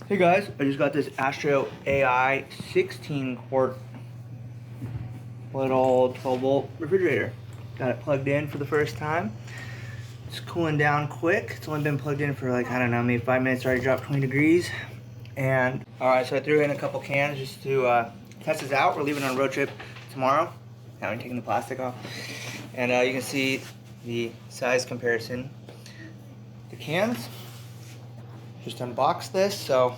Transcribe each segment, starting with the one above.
Hey guys, I just got this AstroAI 16 quart little 12 volt refrigerator. Got it plugged in for the first time. It's cooling down quick. It's only been plugged in for like, I don't know, maybe 5 minutes. Already dropped 20 degrees. And alright, so I threw in a couple cans just to test this out. We're leaving on a road trip tomorrow. Now I'm taking the plastic off. And you can see the size comparison. The cans. Just unboxed this, so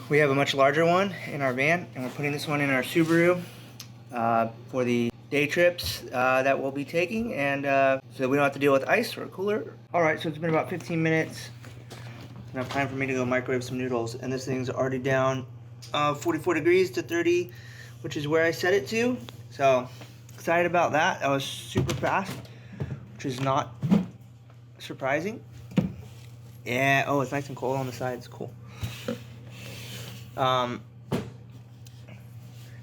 we have a much larger one in our van, and we're putting this one in our Subaru for the day trips that we'll be taking, and so we don't have to deal with ice or cooler. Alright, so it's been about 15 minutes. Enough time for me to go microwave some noodles, and this thing's already down 44 degrees to 30, which is where I set it to. So excited about that. That was super fast, which is not surprising. Yeah, oh, it's nice and cold on the sides. Cool. I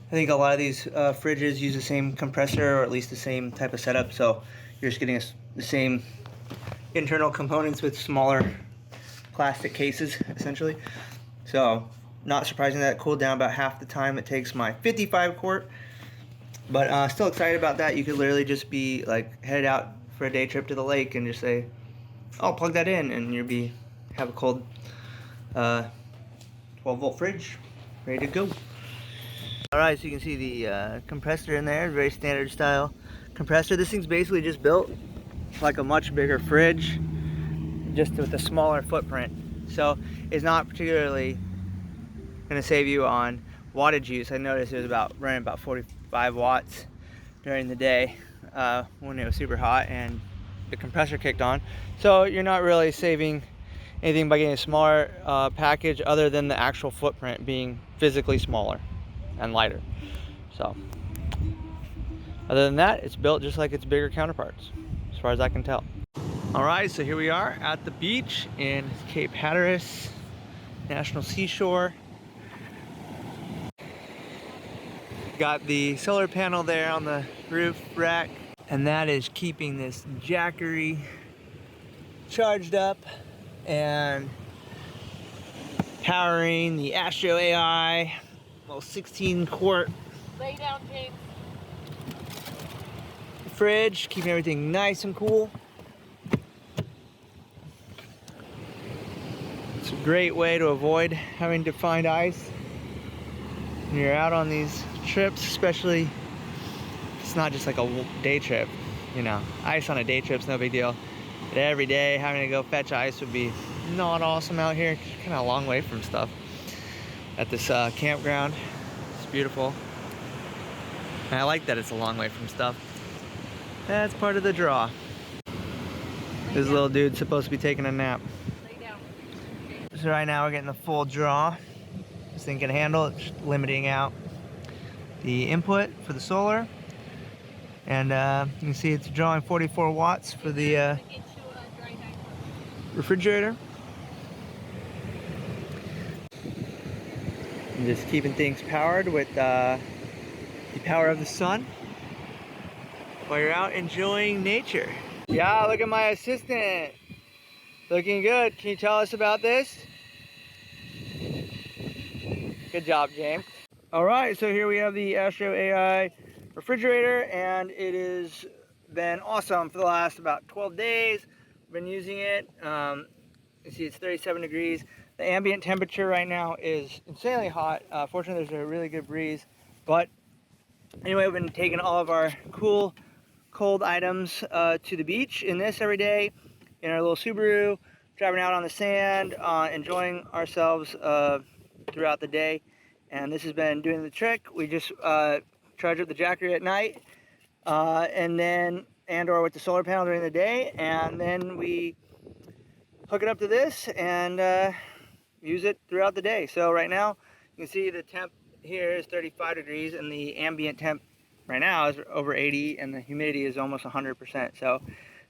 think a lot of these fridges use the same compressor, or at least the same type of setup, so you're just getting the same internal components with smaller plastic cases, essentially. So, not surprising that it cooled down about half the time it takes my 55 quart. But still excited about that. You could literally just be like headed out for a day trip to the lake and just say, "Oh, plug that in," and you'll have a cold 12 volt fridge ready to go. Alright, so you can see the compressor in there, very standard style compressor. This thing's basically just built like a much bigger fridge, just with a smaller footprint. So it's not particularly going to save you on wattage use. I noticed it was running about 45 watts during the day when it was super hot and the compressor kicked on. So you're not really saving anything by getting a smaller package, other than the actual footprint being physically smaller and lighter. So other than that, it's built just like its bigger counterparts, as far as I can tell. Alright, so here we are at the beach in Cape Hatteras National Seashore. Got the solar panel there on the roof rack, and that is keeping this Jackery charged up and powering the AstroAI little 16 quart lay down, James. Fridge, keeping everything nice and cool. It's a great way to avoid having to find ice when you're out on these trips, especially if it's not just like a day trip. You know, ice on a day trip's no big deal. But every day having to go fetch ice would be not awesome out here. Kind of a long way from stuff. At this campground, it's beautiful. And I like that it's a long way from stuff. That's part of the draw. This little dude's supposed to be taking a nap. Lay down. So right now we're getting the full draw. This thing can handle it, just limiting out the input for the solar. And you can see it's drawing 44 watts for the refrigerator. And just keeping things powered with the power of the sun while you're out enjoying nature. Yeah, look at my assistant. Looking good. Can you tell us about this? Good job, James. Alright, so here we have the AstroAI refrigerator, and it has been awesome for the last about 12 days. I've been using it. You see it's 37 degrees. The ambient temperature right now is insanely hot. Fortunately, there's a really good breeze. But anyway, we've been taking all of our cool, cold items to the beach in this every day in our little Subaru, driving out on the sand, enjoying ourselves throughout the day. And this has been doing the trick. We just charge up the Jackery at night, or with the solar panel during the day, and then we hook it up to this and use it throughout the day. So right now you can see the temp here is 35 degrees, and the ambient temp right now is over 80, and the humidity is almost 100%. So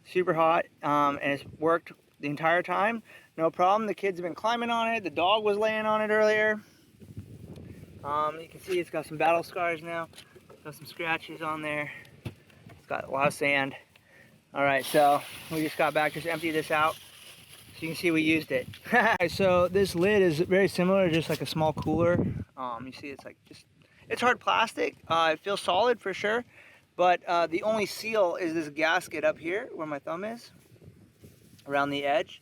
super hot, and it's worked the entire time, no problem. The kids have been climbing on it. The dog was laying on it earlier. You can see it's got some battle scars now. Got some scratches on there. It's got a lot of sand. Alright, so we just got back, just emptied this out. So you can see we used it. So this lid is very similar, just like a small cooler. You see it's like it's hard plastic. It feels solid for sure, but the only seal is this gasket up here where my thumb is, around the edge.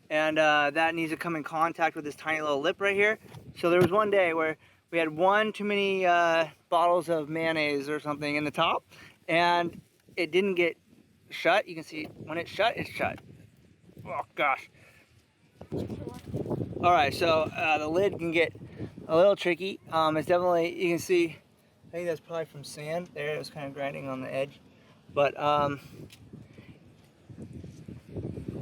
And that needs to come in contact with this tiny little lip right here. So there was one day where we had one too many bottles of mayonnaise or something in the top, and it didn't get shut. You can see when it's shut, it's shut. Oh gosh. All right, so the lid can get a little tricky. It's definitely, you can see, I think that's probably from sand. There, it was kind of grinding on the edge. But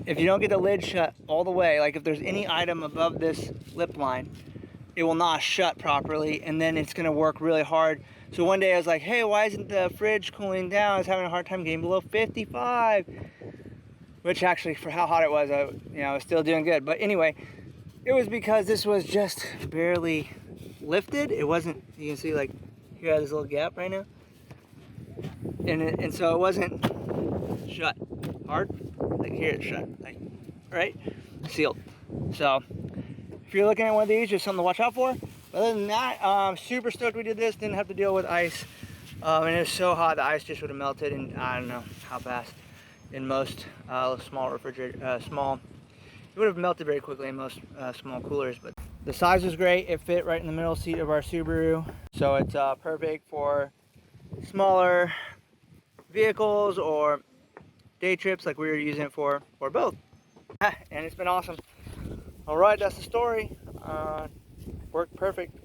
if you don't get the lid shut all the way, like if there's any item above this lip line, it will not shut properly, and then it's gonna work really hard. So one day I was like, hey, why isn't the fridge cooling down? I was having a hard time getting below 55. Which actually, for how hot it was, I was still doing good. But anyway, it was because this was just barely lifted. It wasn't, you can see like, here I have this little gap right now. And so it wasn't shut hard. Like here it's shut, like, right? Sealed. So if you're looking at one of these, just something to watch out for. But other than that, super stoked we did this. Didn't have to deal with ice. And it was so hot, the ice just would have melted in, I don't know how fast. In most small refrigerators, it would have melted very quickly in most small coolers. But the size was great. It fit right in the middle seat of our Subaru, so it's perfect for smaller vehicles or day trips like we were using it for, or both. And it's been awesome. All right, that's the story. Worked perfect.